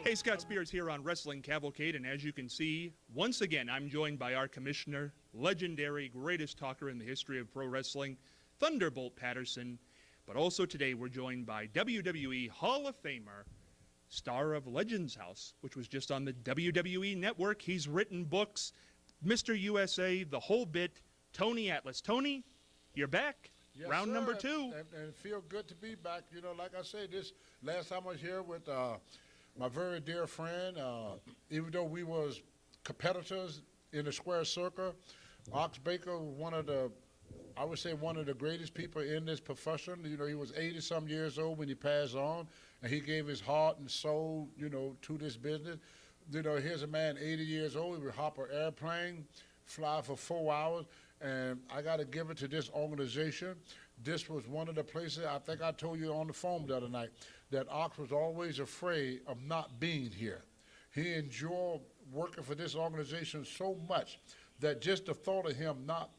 Hey, Scott Spears here on Wrestling Cavalcade, and as you can see, once again, I'm joined by our commissioner, legendary, greatest talker in the history of pro wrestling, Thunderbolt Patterson. But also today, we're joined by WWE Hall of Famer, star of Legends House, which was just on the WWE Network. He's written books, Mr. USA, the whole bit, Tony Atlas. Tony, you're back. Yes, Round sir. number 2. And it feel good to be back. You know, like I said, this last time I was here with my very dear friend, even though we was competitors in the square circle, Ox Baker, one of the greatest people in this profession. You know, he was 80-some years old when he passed on, and he gave his heart and soul, you know, to this business. You know, here's a man 80 years old. He would hop an airplane, fly for 4 hours, and I got to give it to this organization. This was one of the places, I think I told you on the phone the other night, that Ox was always afraid of not being here. He enjoyed working for this organization so much that just the thought of him not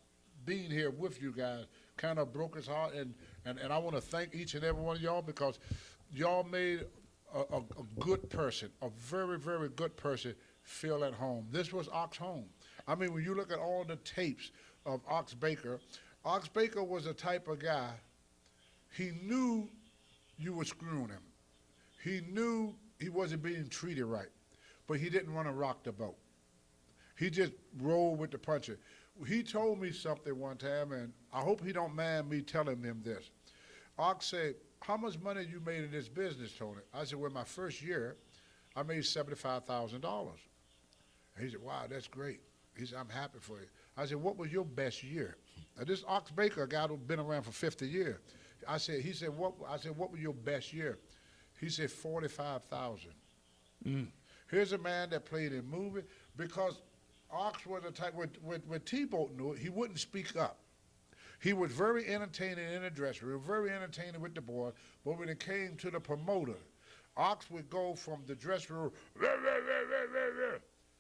being here with you guys kind of broke his heart. And I want to thank each and every one of y'all, because y'all made a good person, a very, very good person, feel at home. This was Ox home. I mean, when you look at all the tapes of Ox Baker was the type of guy, he knew you were screwing him. He knew he wasn't being treated right, but he didn't want to rock the boat. He just rolled with the punches. He told me something one time, and I hope he don't mind me telling him this. Ox said, "How much money you made in this business, Tony?" I said, "Well, my first year, I made $75,000. And he said, "Wow, that's great." He said, "I'm happy for you." I said, "What was your best year?" Now, this Ox Baker, a guy who's been around for 50 years. I said, "What was your best year?" He said, 45,000. Here's a man that played in movies, because Ox was the type, when T-Bolt knew it, he wouldn't speak up. He was very entertaining in the dressing room, very entertaining with the boys, but when it came to the promoter, Ox would go from the dressing room, rah, rah, rah, rah, rah, rah,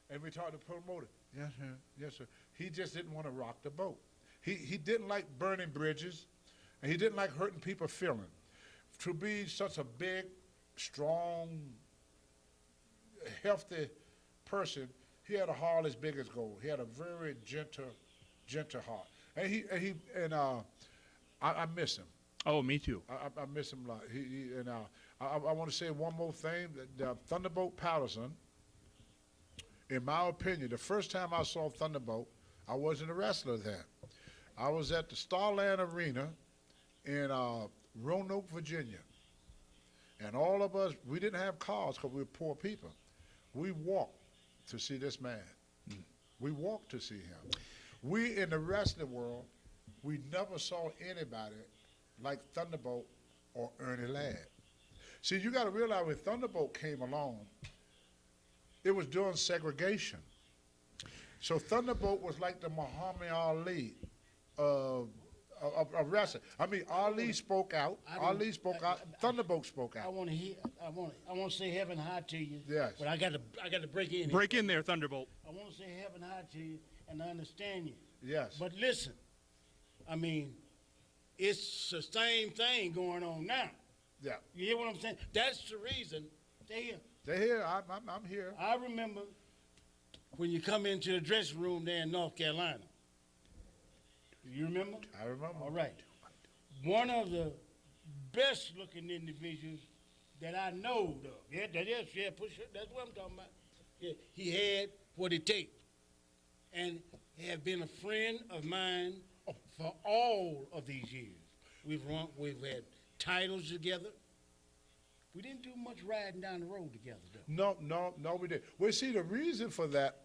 and we talked to the promoter. "Yes, sir. Yes, sir." He just didn't want to rock the boat. He didn't like burning bridges, and he didn't like hurting people's feelings. To be such a big, strong, healthy person, he had a heart as big as gold. He had a very gentle heart, and I miss him. Oh, me too. I miss him a lot. I want to say one more thing. Thunderbolt Patterson, in my opinion, the first time I saw Thunderbolt, I wasn't a wrestler then. I was at the Starland Arena in Roanoke, Virginia. And all of us, we didn't have cars because we were poor people. We walked to see this man. We walked to see him. We, in the wrestling world, we never saw anybody like Thunderbolt or Ernie Ladd. See, you got to realize when Thunderbolt came along, it was during segregation. So Thunderbolt was like the Muhammad Ali of wrestling. I mean, Ali spoke out. Thunderbolt spoke out. I want to say heaven high to you. Yes. But I got to break in. Break in there, Thunderbolt. I want to say heaven high to you, and I understand you. Yes. But listen, I mean, it's the same thing going on now. Yeah. You hear what I'm saying? That's the reason they're here. They're here. I'm here. I remember when you come into the dressing room there in North Carolina. You remember? I remember. All right. One of the best looking individuals that I know of. Yeah, push it. That's what I'm talking about. Yeah, he had what it takes. And have been a friend of mine for all of these years. We've had titles together. We didn't do much riding down the road together, though. No, we didn't. Well, see, the reason for that,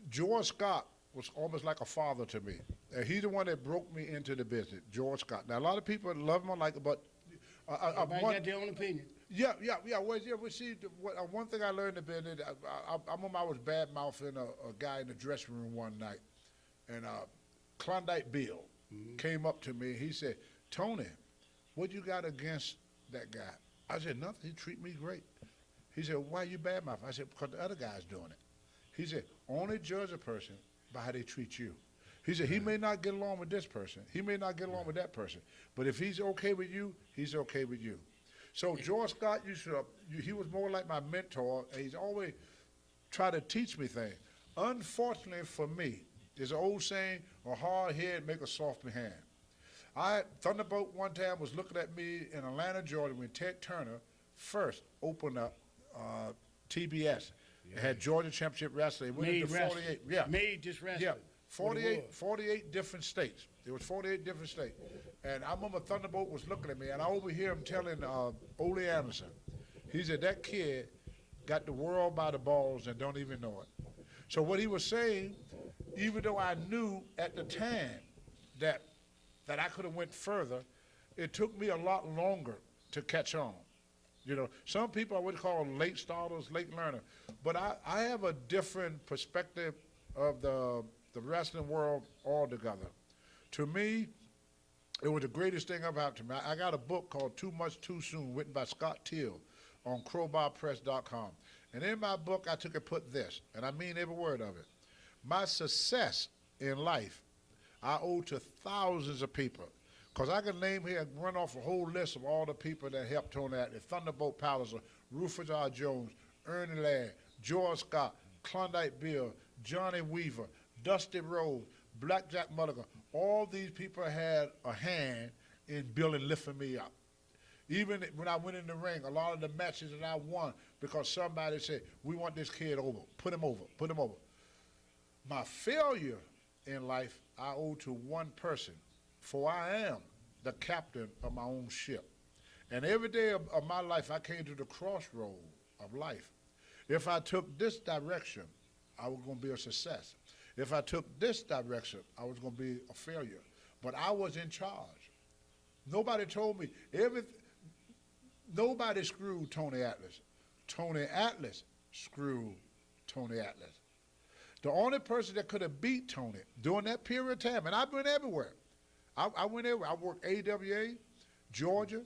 George Scott was almost like a father to me. And he's the one that broke me into the business, George Scott. Now, a lot of people love him or like him, but... Everybody got their own opinion. Yeah. Well, see, one thing I learned in the business, I remember I was bad-mouthing a guy in the dressing room one night, and Klondike Bill came up to me. He said, "Tony, what you got against that guy?" I said, "Nothing. He treat me great." He said, "Why you bad-mouthing?" I said, "Because the other guy's doing it." He said, "Only judge a person by how they treat you." He said, "He may not get along with this person. He may not get along with that person. But if he's okay with you, he's okay with you." So George Scott he was more like my mentor, and he's always tried to teach me things. Unfortunately for me, there's an old saying, a hard head make a soft hand. Thunderbolt one time was looking at me in Atlanta, Georgia, when Ted Turner first opened up TBS. It had Georgia Championship Wrestling. It went Made into wrestling. 48. Yeah. Made this wrestling. Yeah. What it was. 48 different states. There was 48 different states. And I remember Thunderbolt was looking at me, and I overhear him telling Ole Anderson, he said, that kid got the world by the balls and don't even know it. So what he was saying, even though I knew at the time that I could have went further, it took me a lot longer to catch on. You know, some people I would call late starters, late learner, but I have a different perspective of the wrestling world altogether. To me, it was the greatest thing ever happened to me. I got a book called Too Much Too Soon, written by Scott Teal on crowbarpress.com. And in my book, I took and put this, and I mean every word of it. My success in life, I owe to thousands of people. Because I can name here and run off a whole list of all the people that helped Tony Atlas: Thunderbolt Patterson, Rufus R. Jones, Ernie Ladd, George Scott, Klondike Bill, Johnny Weaver, Dusty Rhodes, Blackjack Mulligan. All these people had a hand in building, lifting me up. Even when I went in the ring, a lot of the matches that I won because somebody said, we want this kid over, put him over, put him over. My failure in life, I owe to one person, for I am the captain of my own ship. And every day of my life, I came to the crossroad of life. If I took this direction, I was going to be a success. If I took this direction, I was going to be a failure. But I was in charge. Nobody told me. Nobody screwed Tony Atlas. Tony Atlas screwed Tony Atlas. The only person that could have beat Tony during that period of time, and I've been everywhere. I went everywhere. I worked AWA, Georgia.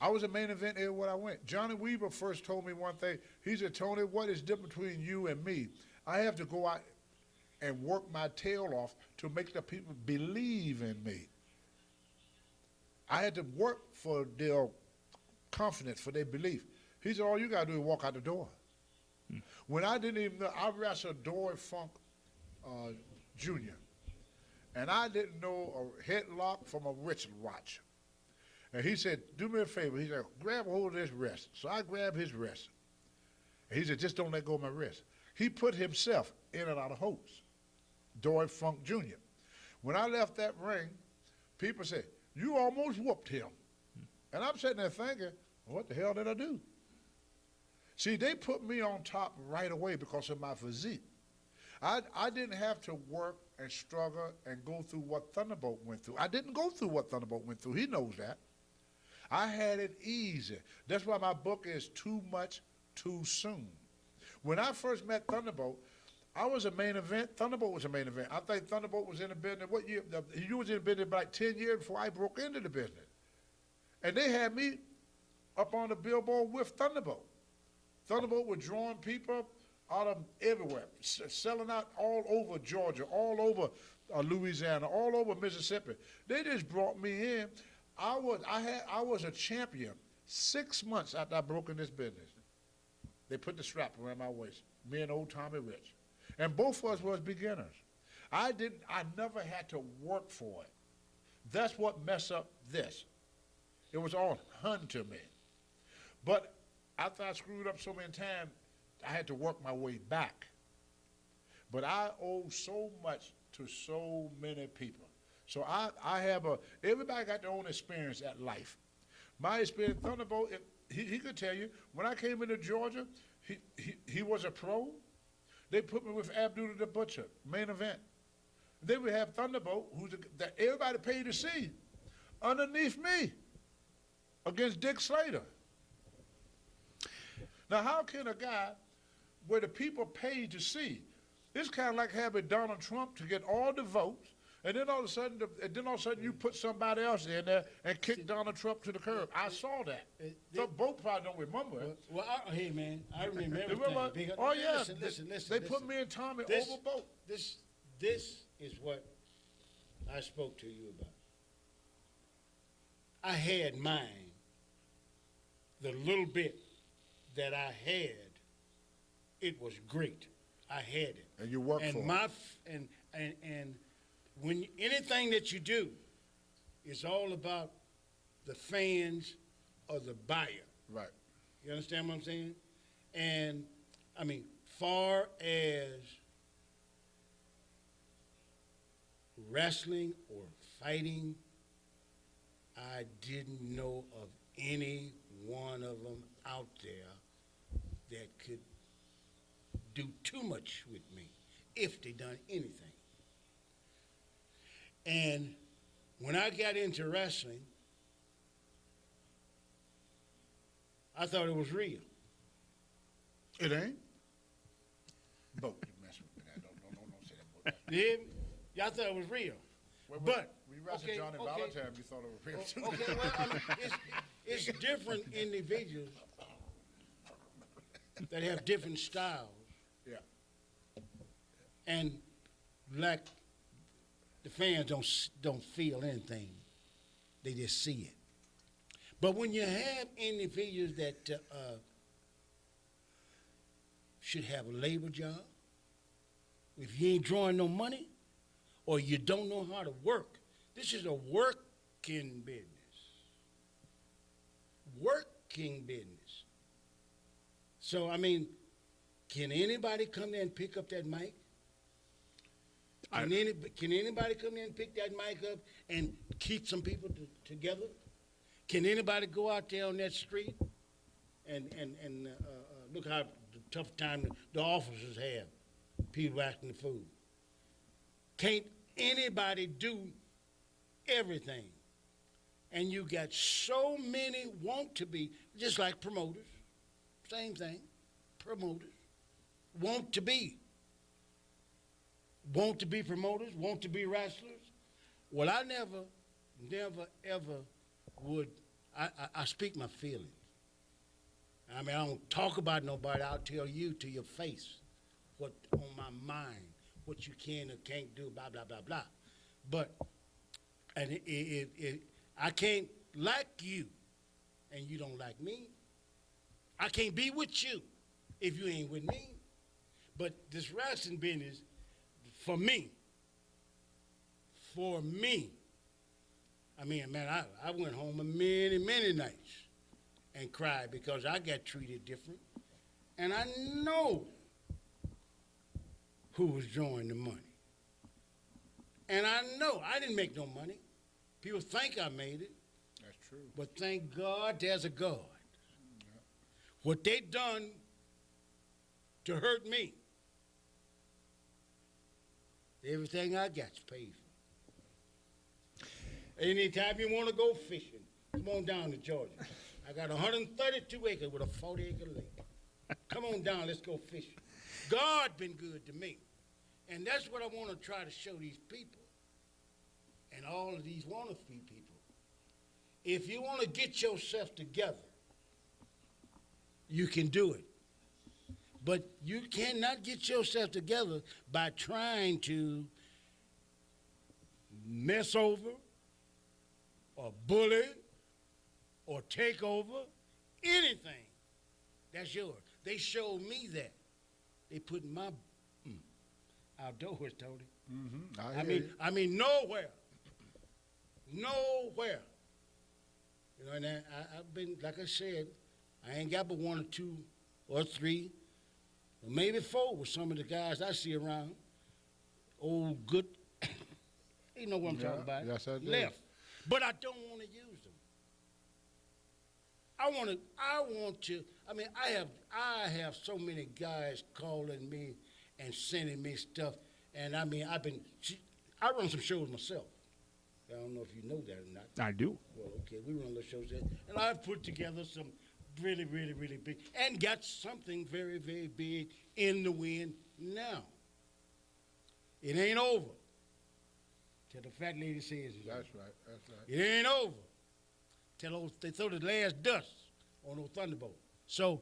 I was a main event everywhere I went. Johnny Weaver first told me one thing. He said, Tony, what is different between you and me? I have to go out and work my tail off to make the people believe in me. I had to work for their confidence, for their belief. He said, all you got to do is walk out the door. When I didn't even know, I wrestled Dory Funk Jr., and I didn't know a headlock from a wristwatch. And he said, do me a favor. He said, grab hold of this wrist. So I grabbed his wrist. And he said, just don't let go of my wrist. He put himself in and out of holds. Dory Funk Jr. When I left that ring, people said, you almost whooped him. And I'm sitting there thinking, what the hell did I do? See, they put me on top right away because of my physique. I didn't have to work and struggle and go through what Thunderbolt went through. I didn't go through what Thunderbolt went through. He knows that. I had it easy. That's why my book is Too Much Too Soon. When I first met Thunderbolt, I was a main event. Thunderbolt was a main event. I think Thunderbolt was in the business. What year? He was in the business about 10 years before I broke into the business. And they had me up on the billboard with Thunderbolt. Thunderbolt was drawing people out of everywhere, selling out all over Georgia, all over Louisiana, all over Mississippi. They just brought me in. I was a champion 6 months after I broke in this business. They put the strap around my waist, me and old Tommy Rich. And both of us was beginners. I never had to work for it. That's what messed up this. It was all hun to me. But after I screwed up so many times, I had to work my way back. But I owe so much to so many people. So I have everybody got their own experience at life. My experience, Thunderbolt, he could tell you, when I came into Georgia, he was a pro. They put me with Abdul the Butcher, main event. Then we have Thunderbolt, that everybody paid to see, underneath me, against Dick Slater. Now, how can a guy where the people pay to see, it's kind of like having Donald Trump to get all the votes, and then all of a sudden, you put somebody else in there and kick Donald Trump to the curb. I saw that. So both probably don't remember it. Well, hey man, I remember everything. Oh yeah, listen. They put me and Tommy over both. This is what I spoke to you about. I had mine the little bit that I had, it was great. I had it. And you work and for my it. and when anything that you do, it's all about the fans or the buyer. Right. You understand what I'm saying? And I mean, far as wrestling or fighting, I didn't know of any one of them out there that could do too much with me if they done anything. And when I got into wrestling, I thought it was real. It ain't? Bo, you mess with me. Don't say that, boy. You hear me? Y'all thought it was real. But we wrestled Johnny Valentine, we thought it was real too. Okay, well, I mean, it's different individuals that have different styles, Yeah. and like the fans don't feel anything; they just see it. But when you have individuals that should have a labor job, if you ain't drawing no money, or you don't know how to work, this is a working business. Working business. So, I mean, can anybody come there and pick up that mic? Can anybody come there and pick that mic up and keep some people together? Can anybody go out there on that street and look how tough time the officers have, people asking the food? Can't anybody do everything? And you got so many want to be, just like promoters, same thing, promoters, want to be promoters, want to be wrestlers. Well, I never, ever would, I speak my feelings. I mean, I don't talk about nobody. I'll tell you to your face what on my mind, what you can or can't do, blah, blah, blah, blah. But, and I can't like you and you don't like me. I can't be with you if you ain't with me. But this wrestling business, for me, I mean, man, I went home many, many nights and cried because I got treated different. And I know who was drawing the money. And I know I didn't make no money. People think I made it. That's true. But thank God there's a God. Yeah. What they done to hurt me, everything I got's paid for. Anytime you want to go fishing, come on down to Georgia. I got 132 acres with a 40-acre lake. Come on down, let's go fishing. God been good to me. And that's what I want to try to show these people and all of these wannabe people. If you want to get yourself together, you can do it. But you cannot get yourself together by trying to mess over or bully or take over anything that's yours. They showed me that. They put my outdoors, Tony. Mm-hmm. I mean, nowhere. Nowhere. You know, and I've been, like I said, I ain't got but one or two or three, or maybe four with some of the guys I see around. Old good, you know what I'm talking about. Yes, I do. Left. But I don't want to use them. I want to, I mean, I have so many guys calling me and sending me stuff. And I mean, I run some shows myself. I don't know if you know that or not. I do. Well, okay, we run little shows there. And I've put together some really, really, really big, and got something very, very big in the wind now. It ain't over till the fat lady says it's over. That's right, that's right. It ain't over till they throw the last dust on those Thunderbolts. So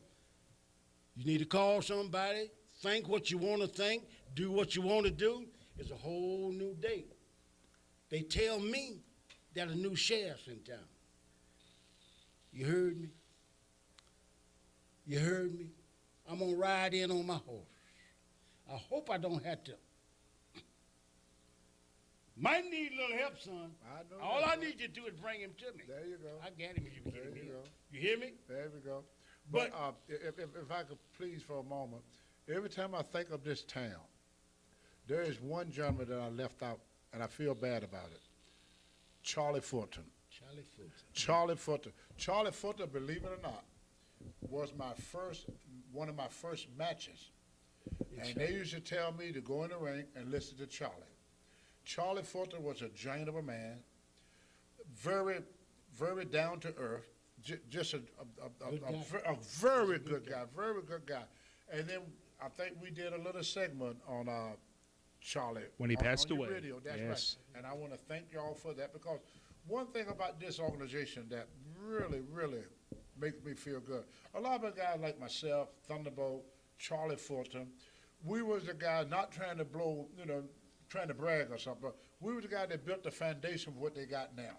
you need to call somebody, think what you want to think, do what you want to do. It's a whole new day. They tell me that a new sheriff's in town. You heard me? You heard me? I'm going to ride in on my horse. I hope I don't have to. Might need a little help, son. I know All that, I bro. need you to do is bring him to me. There you go. I got him if you can There get him you here. go. You hear me? There we go. But- But if I could please for a moment, every time I think of this town, there is one gentleman that I left out, and I feel bad about it. Charlie Fulton. Charlie Fulton. Charlie Fulton. Charlie Fulton, believe it or not, was one of my first matches. And they used to tell me to go in the ring and listen to Charlie. Charlie Fulton was a giant of a man, very, very down to earth, just a very good guy, very good guy. And then I think we did a little segment on Charlie When he passed on your away. radio. That's Yes. right. And I want to thank y'all for that, because one thing about this organization that really, really makes me feel good. A lot of guys like myself, Thunderbolt, Charlie Fulton, we was the guy not trying to blow, trying to brag or something, but we were the guy that built the foundation for what they got now.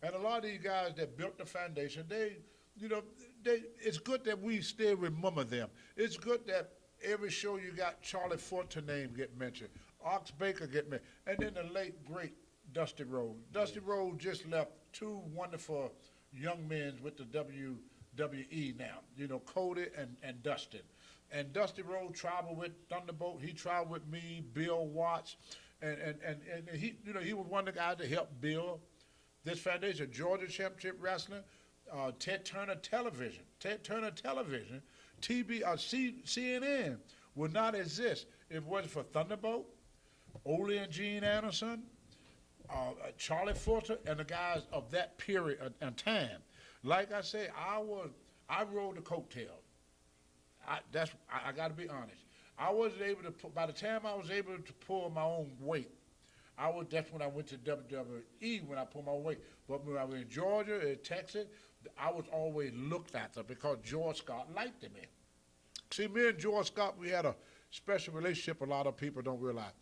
And a lot of these guys that built the foundation, it's good that we still remember them. It's good that every show you got Charlie Fulton name get mentioned, Ox Baker get mentioned, and then the late great Dusty Rhodes. Dusty Rhodes just left two wonderful young men with the WWE now, Cody and Dustin. And Dusty Rhodes traveled with Thunderbolt. He traveled with me, Bill Watts, and he was one of the guys that helped build this foundation. Georgia Championship Wrestling, Ted Turner Television, CNN would not exist if it wasn't for Thunderbolt, Ole and Gene Anderson, Charlie Fulton, and the guys of that period and time. Like I say, I rode the coattails. I got to be honest. I wasn't able to by the time I was able to pull my own weight, that's when I went to WWE, when I pulled my own weight. But when I was in Georgia, in Texas, I was always looked after because George Scott liked me. See, me and George Scott, we had a special relationship a lot of people don't realize.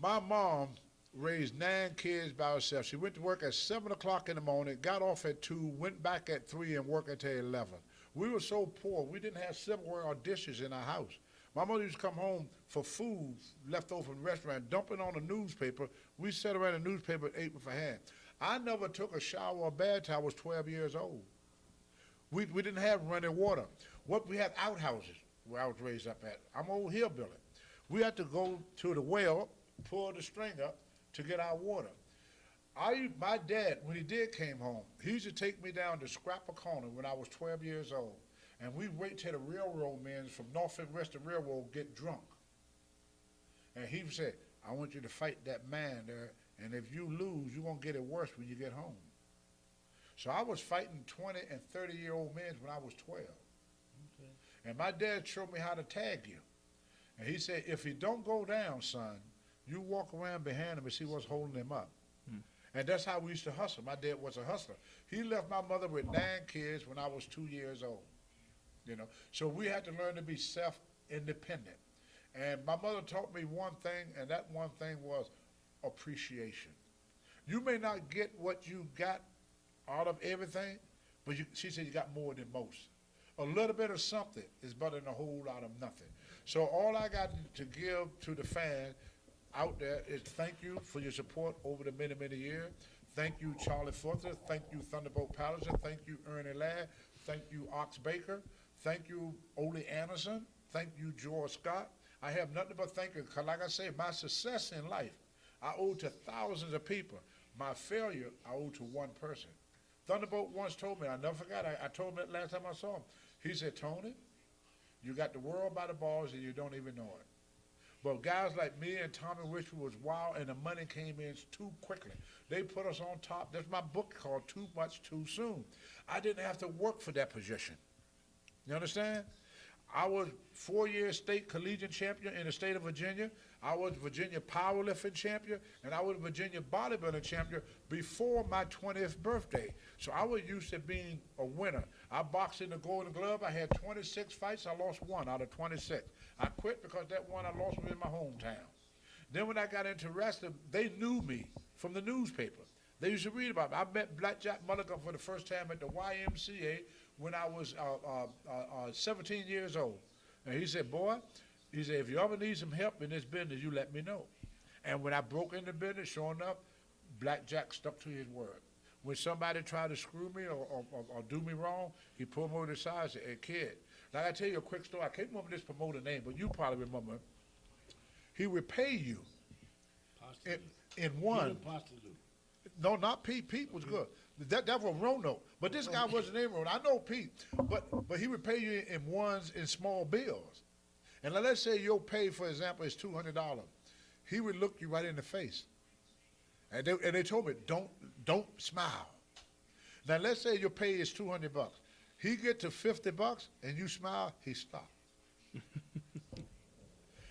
My mom raised 9 kids by herself. She went to work at 7 o'clock in the morning, got off at 2, went back at 3, and worked until 11. We were so poor, we didn't have silverware or dishes in our house. My mother used to come home for food left over from the restaurant, dumping on a newspaper. We sat around the newspaper and ate with her hand. I never took a shower or bath till I was 12 years old. We didn't have running water. We had outhouses where I was raised up at. I'm old hillbilly. We had to go to the well, pull the string up to get our water. My dad, when he came home, he used to take me down to Scrapper Corner when I was 12 years old. And we'd wait till the railroad men from North and Western Railroad get drunk. And he would say, I want you to fight that man there, and if you lose, you're going to get it worse when you get home. So I was fighting 20 and 30-year-old men when I was 12. Okay. And my dad showed me how to tag you. And he said, if he don't go down, son, you walk around behind him and see what's holding him up. And that's how we used to hustle. My dad was a hustler. He left my mother with 9 kids when I was 2 years old. So we had to learn to be self-independent. And my mother taught me one thing, and that one thing was appreciation. You may not get what you got out of everything, but she said you got more than most. A little bit of something is better than a whole lot of nothing. So all I got to give to the fans out there is thank you for your support over the many, many years. Thank you, Charlie Fulton. Thank you, Thunderbolt Patterson. Thank you, Ernie Ladd. Thank you, Ox Baker. Thank you, Ole Anderson. Thank you, George Scott. I have nothing but thank you, because like I say, my success in life, I owe to thousands of people. My failure, I owe to one person. Thunderbolt once told me, I never forgot, I told him that last time I saw him. He said, Tony, you got the world by the balls and you don't even know it. But guys like me and Tommy Richard was wild, and the money came in too quickly. They put us on top. There's my book called Too Much Too Soon. I didn't have to work for that position. You understand? I was 4-year state collegiate champion in the state of Virginia. I was Virginia powerlifting champion, and I was Virginia bodybuilding champion before my 20th birthday. So I was used to being a winner. I boxed in the Golden Glove. I had 26 fights. I lost 1 out of 26. I quit because that one I lost was in my hometown. Then when I got into wrestling, they knew me from the newspaper. They used to read about me. I met Black Jack Mulligan for the first time at the YMCA when I was 17 years old. And he said, boy, he said, if you ever need some help in this business, you let me know. And when I broke into business, sure enough, Black Jack stuck to his word. When somebody tried to screw me or do me wrong, he pulled me over the side and said, hey, kid, now I tell you a quick story. I can't remember this promoter name, but you probably remember. He would pay you in one. No, not Pete. Pete was good. That was Rono. But this guy wasn't in Rono. I know Pete, but he would pay you in ones in small bills. And now let's say your pay, for example, is $200. He would look you right in the face. And they told me, don't smile. Now let's say your pay is $200. He get to $50 and you smile, he stop.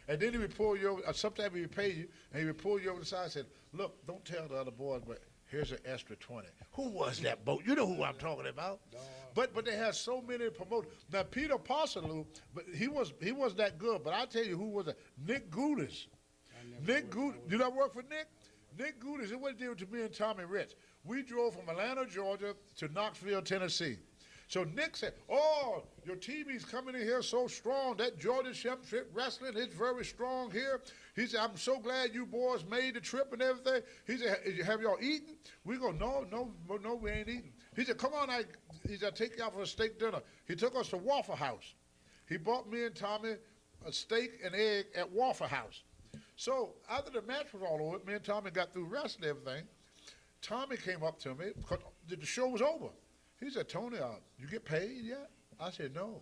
And then he would pull you over, sometimes he would pay you, and he would pull you over the side and said, look, don't tell the other boys, but here's an extra 20. Who was that boat? You know who I'm talking about. But they had so many promoters. Now Peter Parcelou, but he was that good. But I tell you who was it? Nick Gudis. Nick Gudis. Did I work for Nick? Nick Gudis. It wasn't deal to me and Tommy Rich. We drove from Atlanta, Georgia to Knoxville, Tennessee. So Nick said, oh, your TV's coming in here so strong. That Georgia Championship Wrestling is very strong here. He said, I'm so glad you boys made the trip and everything. He said, have y'all eaten? We go, no, we ain't eating. He said, come on, he said, I'll take you out for a steak dinner. He took us to Waffle House. He bought me and Tommy a steak and egg at Waffle House. So after the match was all over, me and Tommy got through wrestling and everything. Tommy came up to me because the show was over. He said, Tony, you get paid yet? I said, no.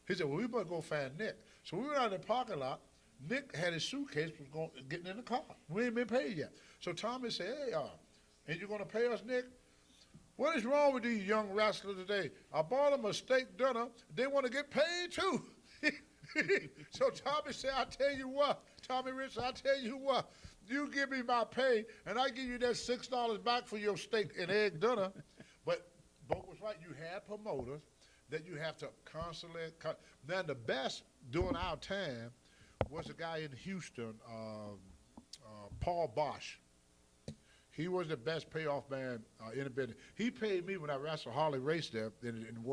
He said, well, we better go find Nick. So we went out in the parking lot. Nick had his suitcase, was getting in the car. We ain't been paid yet. So Tommy said, hey, ain't you going to pay us, Nick? What is wrong with these young wrestlers today? I bought them a steak dinner. They want to get paid, too. So Tommy said, I tell you what, Tommy Rich, I tell you what, you give me my pay, and I give you that $6 back for your steak and egg dinner. But Bo was right. You had promoters that you have to constantly cut. Now, the best during our time was a guy in Houston, Paul Bosch. He was the best payoff man in the business. He paid me when I wrestled Harley Race there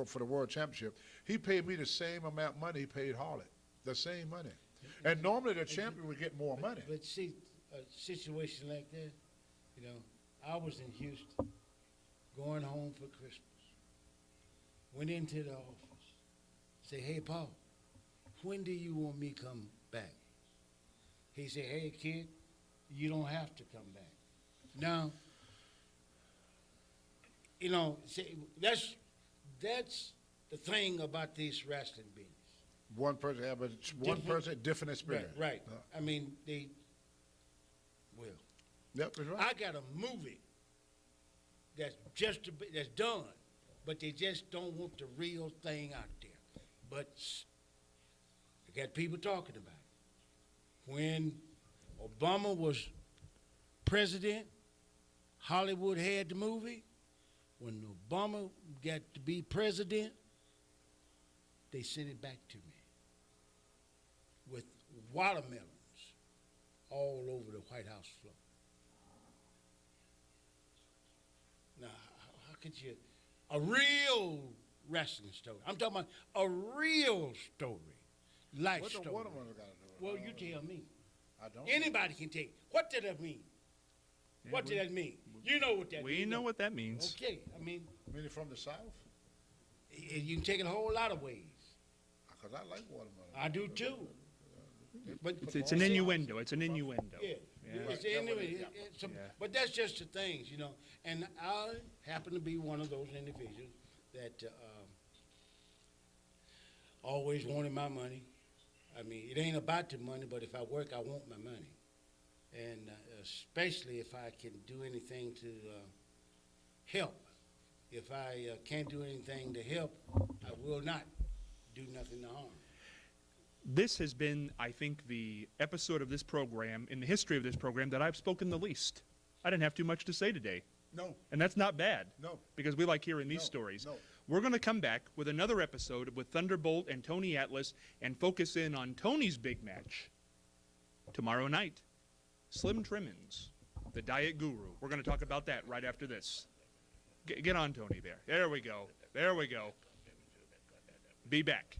for the World Championship. He paid me the same amount of money he paid Harley, the same money. And normally the champion would get more money. But see, a situation like that, you know, I was in Houston, going home for Christmas. Went into the office, say, hey, Paul, when do you want me to come back? He said, hey, kid, you don't have to come back. Now, you know, see, that's the thing about this wrestling business. One person have different experience. Right. I mean, Yep, that's right. I got a movie that's done, but they just don't want the real thing out there. But they got people talking about it. When Obama was president, Hollywood had the movie. When Obama got to be president, they sent it back to me with watermelons all over the White House floor. Now, how could you, a real wrestling story. I'm talking about a real story, life What the story. watermelon got to do with it? Well, you tell me. I don't. Anybody can take. What did that mean? Yeah, What did that mean? You know what that means. We know what that means. Okay, I mean, Meaning from the South? you can take it a whole lot of ways. Because I like watermelon. I do too. But It's an innuendo. It's an innuendo. yeah, Yeah. it's Right. anyway. Yeah. But that's just the things, you know. And I happen to be one of those individuals that always wanted my money. I mean, it ain't about the money, but if I work, I want my money. And especially if I can do anything to help. If I can't do anything to help, I will not do nothing to harm. This has been, I think, the episode of this program, in the history of this program, that I've spoken the least. I didn't have too much to say today. No, And that's not bad. no. Because we like hearing these No, stories. no. We're going to come back with another episode with Thunderbolt and Tony Atlas and focus in on Tony's big match tomorrow night. Slim Trimmins, the Diet Guru. We're going to talk about that right after this. Get on, Tony, there. There we go. There we go. be back.